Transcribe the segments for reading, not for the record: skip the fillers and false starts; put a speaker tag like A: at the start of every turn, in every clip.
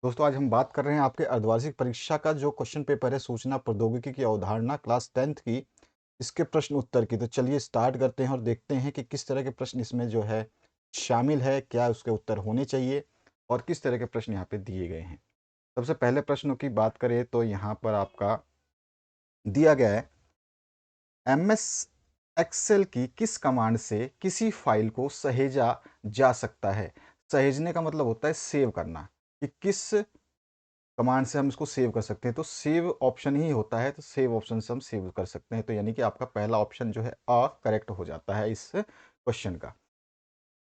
A: दोस्तों आज हम बात कर रहे हैं आपके अर्धवार्षिक परीक्षा का जो क्वेश्चन पेपर है सूचना प्रौद्योगिकी की अवधारणा क्लास 10th की इसके प्रश्न उत्तर की। तो चलिए स्टार्ट करते हैं और देखते हैं कि किस तरह के प्रश्न इसमें जो है शामिल है, क्या उसके उत्तर होने चाहिए और किस तरह के प्रश्न यहाँ पे दिए गए हैं। सबसे पहले प्रश्नों की बात करें तो यहाँ पर आपका दिया गया है एमएस एक्सेल की किस कमांड से किसी फाइल को सहेजा जा सकता है। सहेजने का मतलब होता है सेव करना, कि किस कमांड से हम इसको सेव कर सकते हैं। तो सेव ऑप्शन ही होता है, तो सेव ऑप्शन से हम सेव कर सकते हैं। तो यानी कि आपका पहला ऑप्शन जो है अ करेक्ट हो जाता है इस क्वेश्चन का।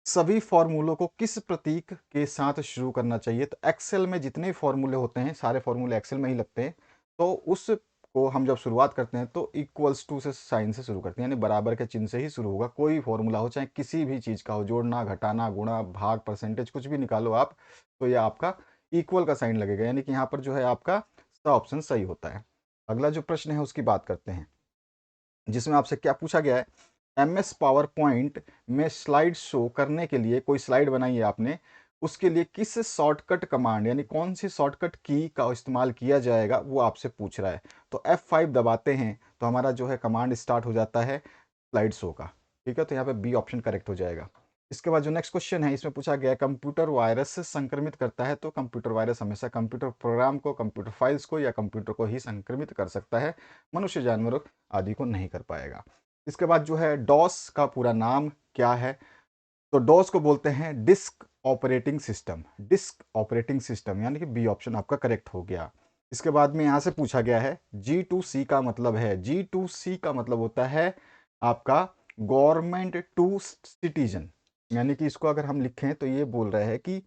A: सभी फॉर्मूलों को किस प्रतीक के साथ शुरू करना चाहिए। तो एक्सेल में जितने फॉर्मूले होते हैं सारे फॉर्मूले एक्सेल में ही लगते हैं। तो उसको हम जब शुरुआत करते हैं तो इक्वल्स टू से साइन से शुरू करते हैं, यानी बराबर के चिन्ह से ही शुरू होगा। कोई फॉर्मूला हो, चाहे किसी भी चीज़ का हो, जोड़ना घटाना गुणा भाग परसेंटेज कुछ भी निकालो आप, तो यह आपका इक्वल का साइन लगेगा, यानी कि यहाँ पर जो है आपका सा ऑप्शन सही होता है। अगला जो प्रश्न है उसकी बात करते हैं, जिसमें आपसे क्या पूछा गया है। एमएस पावर पॉइंट में स्लाइड शो करने के लिए कोई स्लाइड बनाई है आपने, उसके लिए किस शॉर्टकट कमांड यानी कौन सी शॉर्टकट की का इस्तेमाल किया जाएगा वो आपसे पूछ रहा है। तो F5 दबाते हैं तो हमारा जो है कमांड स्टार्ट हो जाता है स्लाइड शो का। ठीक है, तो यहाँ पे बी ऑप्शन करेक्ट हो जाएगा। इसके बाद जो नेक्स्ट क्वेश्चन है इसमें पूछा गया है कंप्यूटर वायरस से संक्रमित करता है। तो कंप्यूटर वायरस हमेशा कंप्यूटर प्रोग्राम को, कंप्यूटर फाइल्स को या कंप्यूटर को ही संक्रमित कर सकता है, मनुष्य जानवरों आदि को नहीं कर पाएगा। इसके बाद जो है डॉस का पूरा नाम क्या है। तो डॉस को बोलते हैं disk operating system, disk operating system, यानी कि बी ऑप्शन आपका करेक्ट हो गया। इसके बाद में यहां से पूछा गया है G2C का मतलब है। G2C का मतलब होता है आपका गवर्नमेंट टू सिटीजन, यानी कि इसको अगर हम लिखें तो ये बोल रहे हैं कि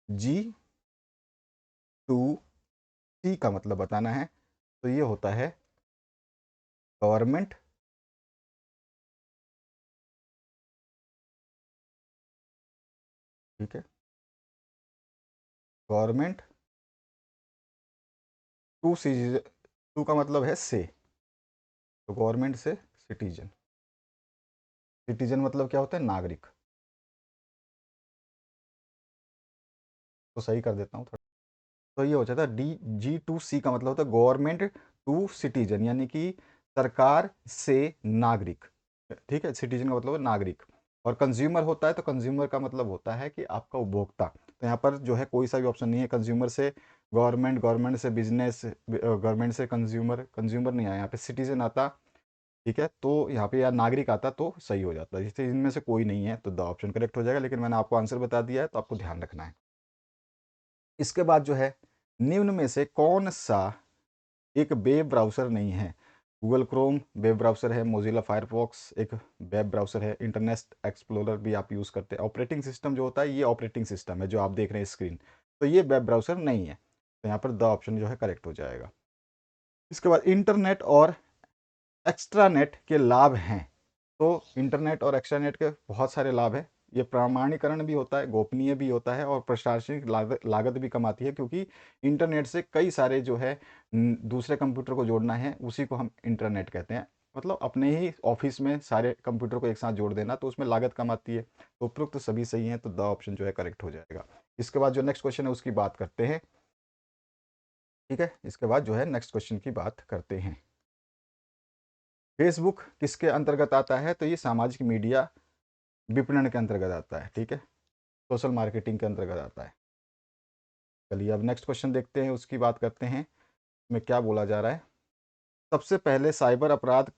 A: G2C का मतलब बताना है। तो ये होता है गवर्नमेंट, ठीक है, गवर्नमेंट टू सिटीजन, टू का मतलब है से, तो गवर्नमेंट से सिटीजन, सिटीजन मतलब क्या होता है नागरिक। तो सही कर देता हूँ थोड़ा। तो ये हो जाता है G2C का मतलब होता है गवर्नमेंट टू सिटीजन, यानी कि सरकार से नागरिक। ठीक है, सिटीजन का मतलब है नागरिक। और कंज्यूमर होता है तो कंज्यूमर का मतलब होता है कि आपका उपभोक्ता। तो यहाँ पर जो है कोई सा भी ऑप्शन नहीं है। कंज्यूमर से गवर्नमेंट, गवर्नमेंट से बिजनेस, गवर्नमेंट से कंज्यूमर, कंज्यूमर नहीं आया यहाँ पे, सिटीजन आता। ठीक है, तो यहाँ पे यार नागरिक आता तो सही हो जाता। जिससे इनमें से कोई नहीं है तो द ऑप्शन करेक्ट हो जाएगा, लेकिन मैंने आपको आंसर बता दिया है तो आपको ध्यान रखना है। इसके बाद जो है निम्न में से कौन सा एक वेब ब्राउज़र नहीं है। गूगल क्रोम वेब ब्राउज़र है, मोजिला फायरफॉक्स एक वेब ब्राउज़र है, इंटरनेट एक्सप्लोरर भी आप यूज़ करते हैं। ऑपरेटिंग सिस्टम जो होता है ये ऑपरेटिंग सिस्टम है जो आप देख रहे हैं स्क्रीन, तो ये वेब ब्राउज़र नहीं है। तो यहाँ पर द ऑप्शन जो है करेक्ट हो जाएगा। इसके बाद इंटरनेट और एक्स्ट्रानेट के लाभ हैं। तो इंटरनेट और एक्स्ट्रानेट के बहुत सारे लाभ हैं। ये प्रमाणीकरण भी होता है, गोपनीय भी होता है और प्रशासनिक लागत भी कम आती है, क्योंकि इंटरनेट से कई सारे जो है दूसरे कंप्यूटर को जोड़ना है, उसी को हम इंटरनेट कहते हैं। मतलब अपने ही ऑफिस में सारे कंप्यूटर को एक साथ जोड़ देना, तो उसमें लागत कम आती है। तो उपरोक्त सभी सही हैं, तो द ऑप्शन जो है करेक्ट हो जाएगा। इसके बाद जो नेक्स्ट क्वेश्चन है उसकी बात करते हैं। ठीक है, इसके बाद जो है नेक्स्ट क्वेश्चन की बात करते हैं। फेसबुक किसके अंतर्गत आता है। तो ये सामाजिक मीडिया विपणन के अंतर्गत आता है। ठीक है, सोशल मार्केटिंग के अंतर्गत आता है। चलिए अब नेक्स्ट क्वेश्चन देखते हैं, उसकी बात करते हैं में क्या बोला जा रहा है। सबसे पहले साइबर अपराध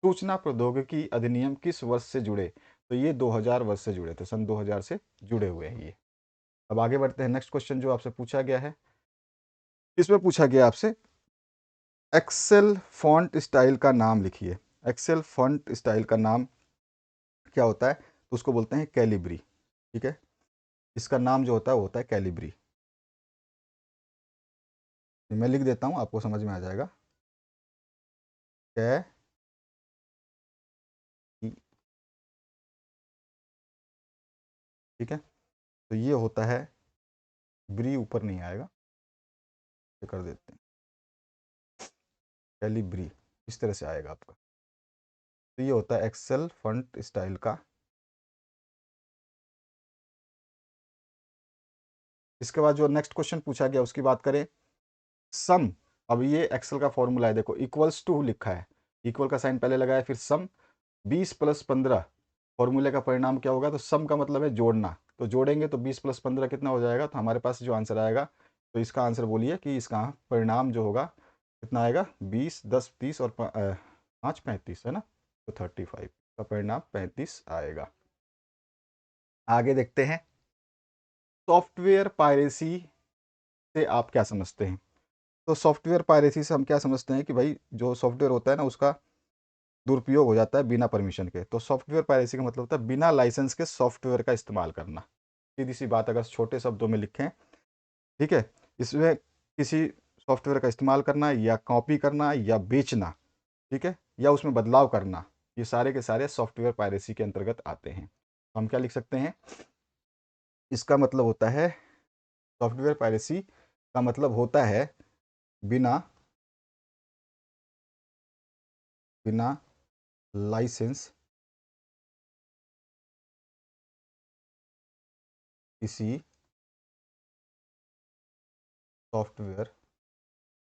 A: सूचना प्रौद्योगिकी अधिनियम किस वर्ष से जुड़े। तो ये 2000 वर्ष से जुड़े थे, सन 2000 से जुड़े हुए हैं ये। अब आगे बढ़ते हैं, नेक्स्ट क्वेश्चन जो आपसे पूछा गया है, इसमें पूछा गया आपसे एक्सेल फॉन्ट स्टाइल का नाम लिखिए। एक्सेल फॉन्ट स्टाइल का नाम क्या होता है। तो उसको बोलते हैं कैलिब्री। ठीक है, इसका नाम जो होता है वो होता है कैलिब्री। मैं लिख देता हूँ, आपको समझ में आ जाएगा। कै, ठीक है, तो ये होता है ब्री, ऊपर नहीं आएगा, ये कर देते हैं कैलिब्री, इस तरह से आएगा आपका। तो ये होता है एक्सेल फॉन्ट स्टाइल का इसके बाद जो नेक्स्ट क्वेश्चन पूछा गया उसकी बात करें, सम। अब ये एक्सेल का फॉर्मूला है, देखो इक्वल्स टू लिखा है, इक्वल का साइन पहले लगाया, फिर सम 20+15 फॉर्मूले का परिणाम क्या होगा, तो सम का मतलब है जोड़ना, तो जोड़ेंगे तो 20+15 कितना हो जाएगा, तो हमारे पास जो आंसर आएगा, तो इसका आंसर बोलिए कि इसका परिणाम जो होगा कितना आएगा, 20, 10, 30 और 5, 35 है ना, तो 35 का परिणाम 35 आएगा। आगे देखते हैं, सॉफ्टवेयर पायरेसी से आप क्या समझते हैं। तो सॉफ्टवेयर पायरेसी से हम क्या समझते हैं कि भाई जो सॉफ्टवेयर होता है ना उसका दुरुपयोग हो जाता है बिना परमिशन के। तो सॉफ्टवेयर पायरेसी का मतलब होता है बिना लाइसेंस के सॉफ्टवेयर का इस्तेमाल करना। सीधी सी बात अगर छोटे शब्दों में लिखें, ठीक है, इसमें किसी सॉफ्टवेयर का इस्तेमाल करना या कॉपी करना या बेचना, ठीक है, या उसमें बदलाव करना, ये सारे के सारे सॉफ्टवेयर पायरेसी के अंतर्गत आते हैं। तो हम क्या लिख सकते हैं, इसका मतलब होता है, सॉफ्टवेयर पायरेसी का मतलब होता है बिना बिना लाइसेंस किसी सॉफ्टवेयर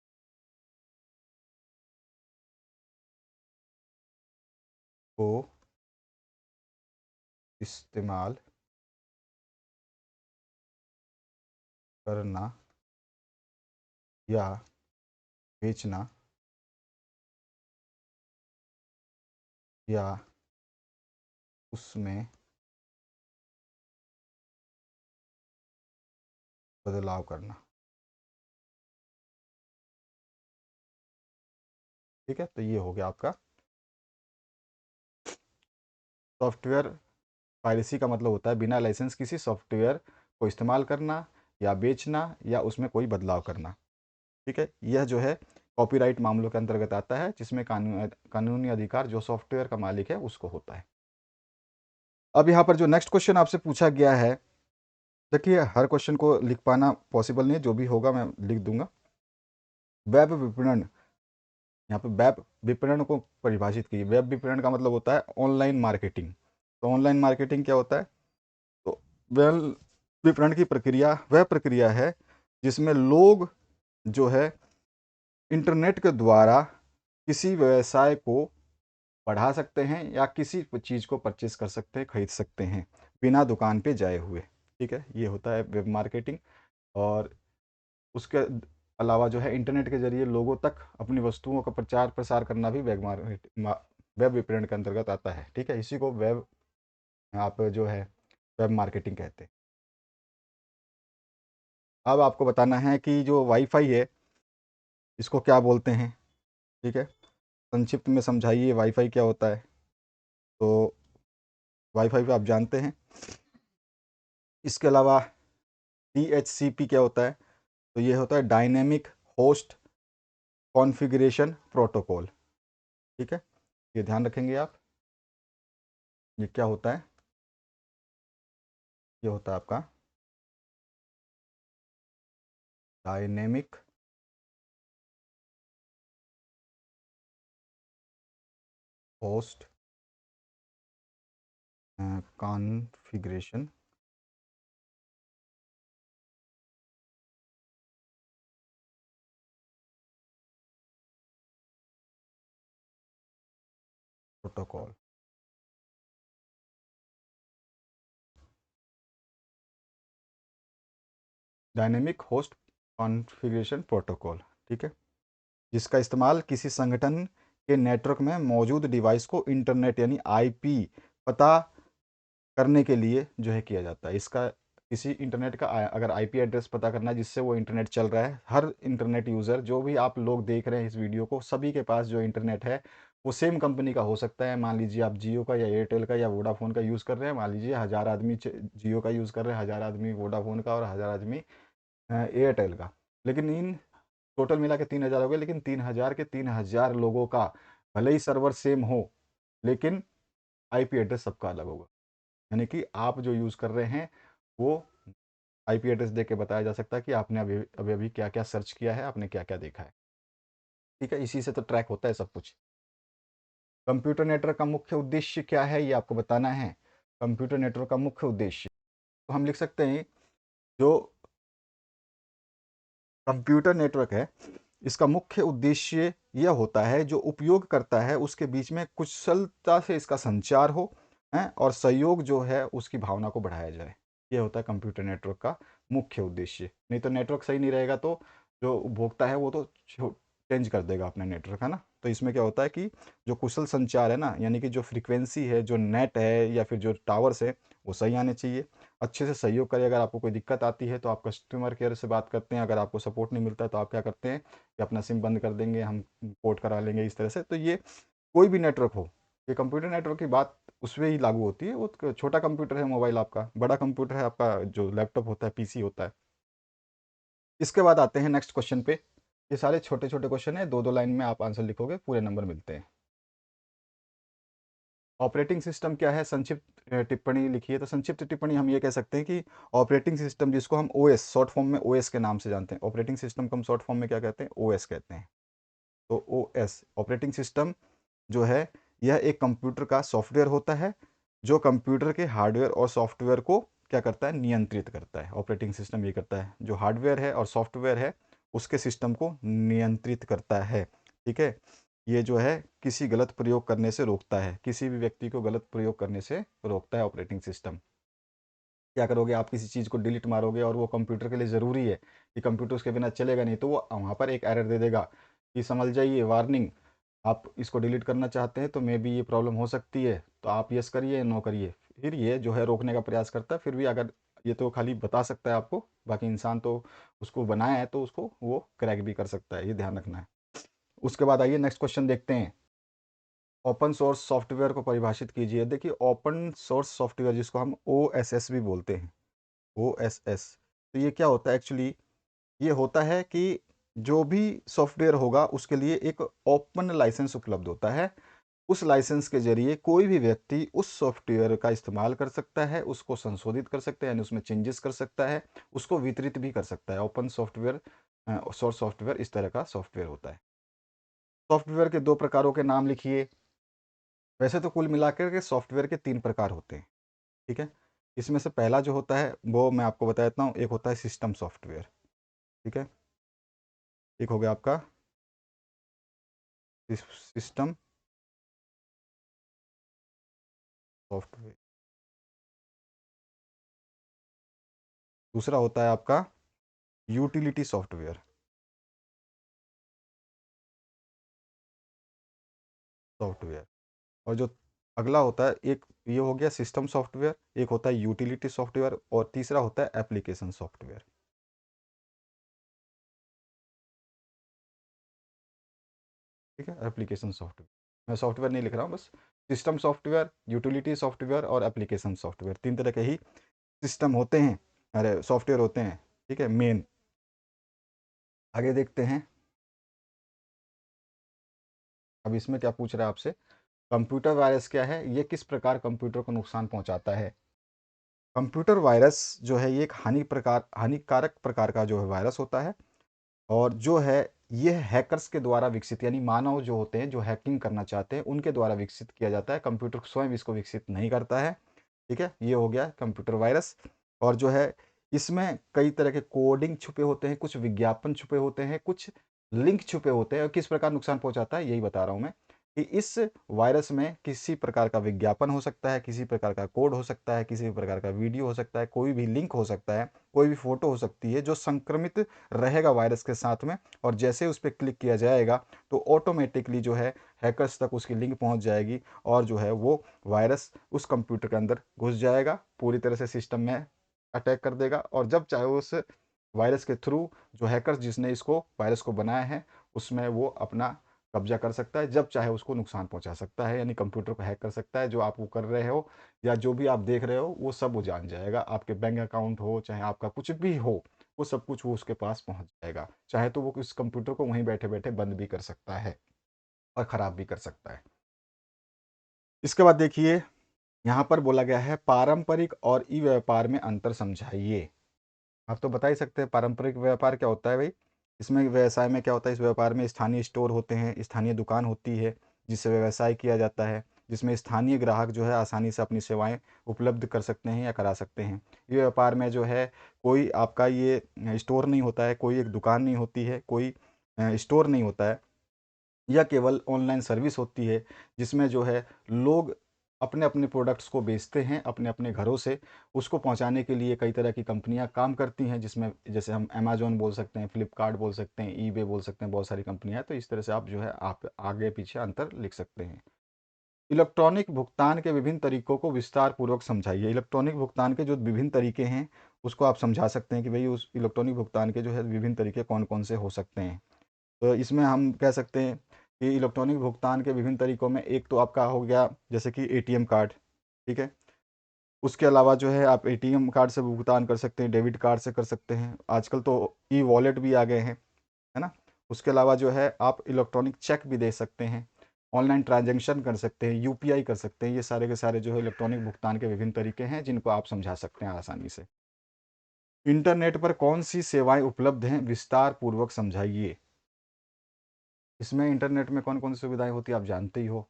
A: को इस्तेमाल करना या बेचना या उसमें बदलाव करना। ठीक है, तो ये हो गया आपका सॉफ्टवेयर पायरेसी का मतलब होता है बिना लाइसेंस किसी सॉफ्टवेयर को इस्तेमाल करना या बेचना या उसमें कोई बदलाव करना। ठीक है, यह जो है कॉपीराइट मामलों के अंतर्गत आता है, जिसमें कानूनी अधिकार जो सॉफ्टवेयर का मालिक है उसको होता है। अब यहाँ पर जो नेक्स्ट क्वेश्चन आपसे पूछा गया है, देखिए हर क्वेश्चन को लिख पाना पॉसिबल नहीं है, जो भी होगा मैं लिख दूंगा। वेब विपणन, यहाँ पे वेब विपणन को परिभाषित कीजिए। वेब विपणन का मतलब होता है ऑनलाइन मार्केटिंग। तो ऑनलाइन मार्केटिंग क्या होता है, तो वेब विपणन की प्रक्रिया वह प्रक्रिया है जिसमें लोग जो है इंटरनेट के द्वारा किसी व्यवसाय को बढ़ा सकते हैं या किसी चीज़ को परचेज कर सकते हैं, खरीद सकते हैं बिना दुकान पे जाए हुए। ठीक है, ये होता है वेब मार्केटिंग। और उसके अलावा जो है इंटरनेट के जरिए लोगों तक अपनी वस्तुओं का प्रचार प्रसार करना भी वेब विपणन के अंतर्गत आता है। ठीक है, इसी को वेब आप जो है वेब मार्केटिंग कहते हैं। अब आपको बताना है कि जो वाईफाई है इसको क्या बोलते हैं। ठीक है, संक्षिप्त में समझाइए वाईफाई क्या होता है। तो वाईफाई पे आप जानते हैं। इसके अलावा DHCP क्या होता है, तो ये होता है डायनेमिक होस्ट कॉन्फ़िगरेशन प्रोटोकॉल। ठीक है, ये ध्यान रखेंगे आप। ये क्या होता है, ये होता है आपका dynamic host configuration protocol. Dynamic host configuration protocol, ठीक है, जिसका इस्तेमाल किसी संगठन के नेटवर्क में मौजूद डिवाइस को इंटरनेट यानी आईपी पता करने के लिए जो है किया जाता है। इसका किसी इंटरनेट का अगर आईपी एड्रेस पता करना है जिससे वो इंटरनेट चल रहा है, हर इंटरनेट यूज़र जो भी आप लोग देख रहे हैं इस वीडियो को, सभी के पास जो इंटरनेट है वो सेम कंपनी का हो सकता है। मान लीजिए आप जियो का या एयरटेल का या वोडाफोन का यूज़ कर रहे हैं, मान लीजिए 1000 आदमी जियो का यूज़ कर रहे हैं, 1000 आदमी वोडाफोन का और 1000 आदमी एयरटेल का। लेकिन इन टोटल मिला के 3000 हो गए, लेकिन 3000 के 3000 लोगों का भले ही सर्वर सेम हो लेकिन आईपी एड्रेस सबका अलग होगा। यानी कि आप जो यूज़ कर रहे हैं वो आईपी एड्रेस देख के बताया जा सकता है कि आपने अभी अभी अभी क्या क्या सर्च किया है, आपने क्या क्या देखा है। ठीक है, इसी से तो ट्रैक होता है सब कुछ। कंप्यूटर नेटवर्क का मुख्य उद्देश्य क्या है ये आपको बताना है। कंप्यूटर नेटवर्क का मुख्य उद्देश्य तो हम लिख सकते हैं जो कंप्यूटर नेटवर्क है, इसका मुख्य उद्देश्य यह होता है जो उपयोग करता है उसके बीच में कुशलता से इसका संचार हो, हैं, और सहयोग जो है उसकी भावना को बढ़ाया जाए। ये होता है कंप्यूटर नेटवर्क का मुख्य उद्देश्य। नहीं तो नेटवर्क सही नहीं रहेगा तो जो उपभोक्ता है वो तो चेंज कर देगा अपना नेटवर्क, है ना। तो इसमें क्या होता है कि जो कुशल संचार है ना, यानी कि जो फ्रीक्वेंसी है, जो नेट है या फिर जो टावर्स है, वो सही आने चाहिए। अच्छे से सहयोग करें। अगर आपको कोई दिक्कत आती है तो आप कस्टमर केयर से बात करते हैं। अगर आपको सपोर्ट नहीं मिलता है तो आप क्या करते हैं कि अपना सिम बंद कर देंगे, हम पोर्ट करा लेंगे, इस तरह से। तो ये कोई भी नेटवर्क हो, ये कंप्यूटर नेटवर्क की बात उसमें ही लागू होती है। वो छोटा कंप्यूटर है मोबाइल आपका, बड़ा कंप्यूटर है आपका जो लैपटॉप होता है, पीसी होता है। इसके बाद आते हैं नेक्स्ट क्वेश्चन पे। ये सारे छोटे छोटे क्वेश्चन है, दो दो लाइन में आप आंसर लिखोगे, पूरे नंबर मिलते हैं। ऑपरेटिंग सिस्टम क्या है, संक्षिप्त टिप्पणी लिखिए। तो संक्षिप्त टिप्पणी हम ये कह सकते हैं कि ऑपरेटिंग सिस्टम, जिसको हम ओएस शॉर्ट फॉर्म में ओएस के नाम से जानते हैं, ऑपरेटिंग सिस्टम को हम शॉर्ट फॉर्म में क्या कहते हैं, ओएस कहते हैं। तो ओएस ऑपरेटिंग सिस्टम जो है, यह एक कंप्यूटर का सॉफ्टवेयर होता है जो कंप्यूटर के हार्डवेयर और सॉफ्टवेयर को क्या करता है, नियंत्रित करता है। ऑपरेटिंग सिस्टम ये करता है, जो हार्डवेयर है और सॉफ्टवेयर है उसके सिस्टम को नियंत्रित करता है। ठीक है, ये जो है किसी गलत प्रयोग करने से रोकता है, किसी भी व्यक्ति को गलत प्रयोग करने से रोकता है ऑपरेटिंग सिस्टम। क्या करोगे, आप किसी चीज़ को डिलीट मारोगे और वो कंप्यूटर के लिए ज़रूरी है कि कंप्यूटर उसके बिना चलेगा नहीं, तो वो वहाँ पर एक एरर दे देगा कि समझ जाइए, वार्निंग, आप इसको डिलीट करना चाहते हैं तो मे बी ये प्रॉब्लम हो सकती है, तो आप यस करिए, नो करिए। फिर ये जो है रोकने का प्रयास करता है। फिर भी अगर ये तो खाली बता सकता है आपको, बाकी इंसान तो उसको बनाया है तो उसको वो क्रैक भी कर सकता है, ये ध्यान रखना है। उसके बाद आइए नेक्स्ट क्वेश्चन देखते हैं। ओपन सोर्स सॉफ्टवेयर को परिभाषित कीजिए। देखिए, ओपन सोर्स सॉफ्टवेयर जिसको हम ओएसएस भी बोलते हैं, ओएसएस, तो ये क्या होता है एक्चुअली, ये होता है कि जो भी सॉफ्टवेयर होगा उसके लिए एक ओपन लाइसेंस उपलब्ध होता है। उस लाइसेंस के जरिए कोई भी व्यक्ति उस सॉफ्टवेयर का इस्तेमाल कर सकता है, उसको संशोधित कर सकता है, यानी उसमें चेंजेस कर सकता है, उसको वितरित भी कर सकता है। ओपन सॉफ्टवेयर सोर्स सॉफ्टवेयर इस तरह का सॉफ्टवेयर होता है। सॉफ्टवेयर के दो प्रकारों के नाम लिखिए। वैसे तो कुल मिलाकर के सॉफ्टवेयर के तीन प्रकार होते हैं। ठीक है, इसमें से पहला जो होता है वो मैं आपको बता देता हूँ। एक होता है सिस्टम सॉफ्टवेयर। ठीक है, एक हो गया आपका सिस्टम सॉफ्टवेयर। दूसरा होता है आपका यूटिलिटी सॉफ्टवेयर। सॉफ्टवेयर, और जो अगला होता है, एक ये हो गया सिस्टम सॉफ्टवेयर, एक होता है यूटिलिटी सॉफ्टवेयर, और तीसरा होता है एप्लीकेशन सॉफ्टवेयर। ठीक है, एप्लीकेशन सॉफ्टवेयर, मैं सॉफ्टवेयर नहीं लिख रहा हूँ, बस सिस्टम सॉफ्टवेयर, यूटिलिटी सॉफ्टवेयर और एप्लीकेशन सॉफ्टवेयर, तीन तरह के ही सिस्टम होते हैं, अरे सॉफ्टवेयर होते हैं। ठीक है, मेन। आगे देखते हैं। अब इसमें क्या पूछ रहा है आपसे, कंप्यूटर वायरस क्या है, ये किस प्रकार कंप्यूटर को नुकसान पहुंचाता है। कंप्यूटर वायरस जो है ये एक हानिकारक प्रकार का जो है वायरस होता है, और जो है ये हैकर्स के द्वारा विकसित, यानी मानव जो होते हैं जो हैकिंग करना चाहते हैं उनके द्वारा विकसित किया जाता है। कंप्यूटर स्वयं इसको विकसित नहीं करता है। ठीक है, ये हो गया कंप्यूटर वायरस। और जो है इसमें कई तरह के कोडिंग छुपे होते हैं, कुछ विज्ञापन छुपे होते हैं, कुछ लिंक छुपे होते हैं। और किस प्रकार नुकसान पहुंचाता है यही बता रहा हूं मैं, कि इस वायरस में किसी प्रकार का विज्ञापन हो सकता है, किसी प्रकार का कोड हो सकता है, किसी प्रकार का वीडियो हो सकता है, कोई भी लिंक हो सकता है, कोई भी फोटो हो सकती है जो संक्रमित रहेगा वायरस के साथ में। और जैसे उस पर क्लिक किया जाएगा तो ऑटोमेटिकली जो है हैकर्स तक उसकी लिंक पहुंच जाएगी, और जो है वो वायरस उस कंप्यूटर के अंदर घुस जाएगा, पूरी तरह से सिस्टम में अटैक कर देगा। और जब चाहे उस वायरस के थ्रू जो हैकर्स जिसने इसको वायरस को बनाया है उसमें वो अपना कब्जा कर सकता है, जब चाहे उसको नुकसान पहुंचा सकता है, यानी कंप्यूटर को हैक कर सकता है। जो आप वो कर रहे हो या जो भी आप देख रहे हो वो सब वो जान जाएगा। आपके बैंक अकाउंट हो चाहे आपका कुछ भी हो, वो सब कुछ वो उसके पास पहुंच जाएगा। चाहे तो वो इस कंप्यूटर को वहीं बैठे बैठे बंद भी कर सकता है और ख़राब भी कर सकता है। इसके बाद देखिए, यहाँ पर बोला गया है पारंपरिक और ई व्यापार में अंतर समझाइए। आप तो बता ही सकते हैं पारंपरिक व्यापार क्या होता है भाई। इसमें व्यवसाय में क्या होता है, इस व्यापार में स्थानीय स्टोर होते हैं, स्थानीय दुकान होती है जिससे व्यवसाय किया जाता है। जिसमें स्थानीय ग्राहक जो है आसानी से अपनी सेवाएं उपलब्ध कर सकते हैं या करा सकते हैं। ये व्यापार में जो है कोई आपका ये स्टोर नहीं होता है, कोई एक दुकान नहीं होती है, कोई स्टोर नहीं होता है, यह केवल ऑनलाइन सर्विस होती है जिसमें जो है लोग अपने अपने प्रोडक्ट्स को बेचते हैं अपने अपने घरों से। उसको पहुंचाने के लिए कई तरह की कंपनियां काम करती हैं, जिसमें जैसे हम अमेजोन बोल सकते हैं, फ्लिपकार्ट बोल सकते हैं, ईबे बोल सकते हैं, बहुत सारी कंपनियां हैं। तो इस तरह से आप जो है आप आगे पीछे अंतर लिख सकते हैं। इलेक्ट्रॉनिक भुगतान के विभिन्न तरीकों को विस्तार पूर्वक समझाइए। इलेक्ट्रॉनिक भुगतान के जो विभिन्न तरीके हैं उसको आप समझा सकते हैं कि भाई उस इलेक्ट्रॉनिक भुगतान के जो है विभिन्न तरीके कौन कौन से हो सकते हैं। तो इसमें हम कह सकते हैं कि इलेक्ट्रॉनिक भुगतान के विभिन्न तरीकों में एक तो आपका हो गया जैसे कि एटीएम कार्ड, ठीक है। उसके अलावा जो है आप एटीएम कार्ड से भुगतान कर सकते हैं, डेबिट कार्ड से कर सकते हैं, आजकल तो ई वॉलेट भी आ गए हैं, है ना। उसके अलावा जो है आप इलेक्ट्रॉनिक चेक भी दे सकते हैं, ऑनलाइन ट्रांजेक्शन कर सकते हैं, यूपीआई कर सकते हैं। ये सारे के सारे जो है इलेक्ट्रॉनिक भुगतान के विभिन्न तरीके हैं जिनको आप समझा सकते हैं आसानी से। इंटरनेट पर कौन सी सेवाएं उपलब्ध हैं, विस्तार पूर्वक समझाइए। इसमें इंटरनेट में कौन कौन सी सुविधाएं होती है आप जानते ही हो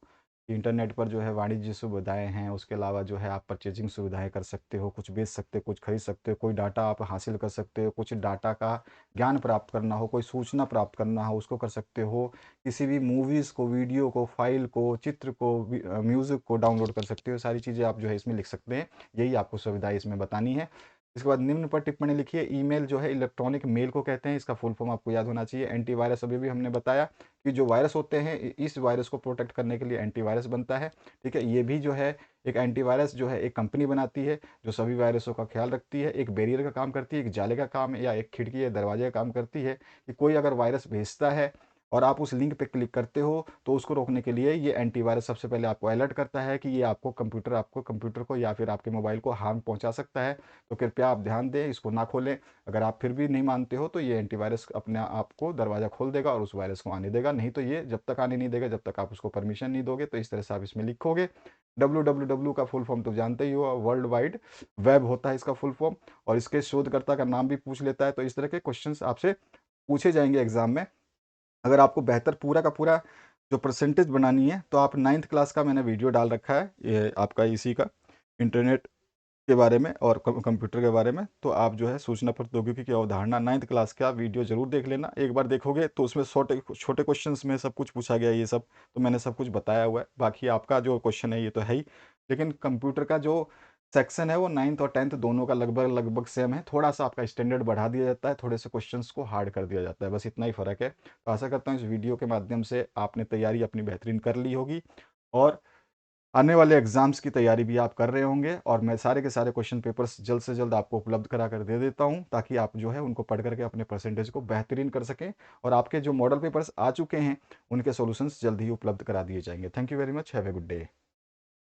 A: कि इंटरनेट पर जो है वाणिज्य सुविधाएं हैं, उसके अलावा जो है आप परचेजिंग सुविधाएं कर सकते हो, कुछ बेच सकते हो, कुछ खरीद सकते हो, कोई डाटा आप हासिल कर सकते हो, कुछ डाटा का ज्ञान प्राप्त करना हो, कोई सूचना प्राप्त करना हो उसको कर सकते हो, किसी भी मूवीज़ को, वीडियो को, फाइल को, चित्र को, म्यूज़िक को डाउनलोड कर सकते हो। सारी चीज़ें आप जो है इसमें लिख सकते हैं, यही आपको सुविधाएं इसमें बतानी है। इसके बाद निम्न पर टिप्पणी लिखिए। ईमेल जो है इलेक्ट्रॉनिक मेल को कहते हैं, इसका फुल फॉर्म आपको याद होना चाहिए। एंटीवायरस अभी भी हमने बताया कि जो वायरस होते हैं इस वायरस को प्रोटेक्ट करने के लिए एंटीवायरस बनता है, ठीक है। ये भी जो है एक एंटीवायरस जो है एक कंपनी बनाती है जो सभी वायरसों का ख्याल रखती है, एक बैरियर का काम करती है, एक जाले का काम या एक खिड़की या दरवाजे का काम करती है कि कोई अगर वायरस भेजता है और आप उस लिंक पे क्लिक करते हो तो उसको रोकने के लिए ये एंटीवायरस सबसे पहले आपको अलर्ट करता है कि ये आपको कंप्यूटर को या फिर आपके मोबाइल को हार्म पहुंचा सकता है। तो कृपया आप ध्यान दें, इसको ना खोलें। अगर आप फिर भी नहीं मानते हो तो ये एंटीवायरस अपने आप को दरवाज़ा खोल देगा और उस वायरस को आने देगा, नहीं तो ये जब तक आने नहीं देगा जब तक आप उसको परमिशन नहीं दोगे। तो इस तरह से आप इसमें लिखोगे। www का फुल फॉर्म तो जानते ही हो, वर्ल्ड वाइड वेब होता है इसका फुल फॉर्म, और इसके शोधकर्ता का नाम भी पूछ लेता है। तो इस तरह के क्वेश्चंस आपसे पूछे जाएंगे एग्जाम में। अगर आपको बेहतर पूरा का पूरा जो परसेंटेज बनानी है तो आप 9th क्लास का मैंने वीडियो डाल रखा है, ये आपका इसी का इंटरनेट के बारे में और कंप्यूटर के बारे में। तो आप जो है सूचना प्रौद्योगिकी की अवधारणा 9th क्लास का वीडियो जरूर देख लेना। एक बार देखोगे तो उसमें छोटे छोटे क्वेश्चंस में सब कुछ पूछा गया है, ये सब तो मैंने सब कुछ बताया हुआ है। बाकी आपका जो क्वेश्चन है ये तो है ही, लेकिन कंप्यूटर का जो सेक्शन है वो 9th और 10th दोनों का लगभग लगभग सेम है। थोड़ा सा आपका स्टैंडर्ड बढ़ा दिया जाता है, थोड़े से क्वेश्चंस को हार्ड कर दिया जाता है, बस इतना ही फ़र्क है। तो आशा करता हूँ इस वीडियो के माध्यम से आपने तैयारी अपनी बेहतरीन कर ली होगी और आने वाले एग्जाम्स की तैयारी भी आप कर रहे होंगे। और मैं सारे के सारे क्वेश्चन पेपर्स जल्द से जल्द आपको उपलब्ध करा कर दे देता हूं ताकि आप जो है उनको पढ़ करके अपने परसेंटेज को बेहतरीन कर सकें। और आपके जो मॉडल पेपर्स आ चुके हैं उनके सॉल्यूशंस जल्द ही उपलब्ध करा दिए जाएंगे। Thank you very much, have a good day.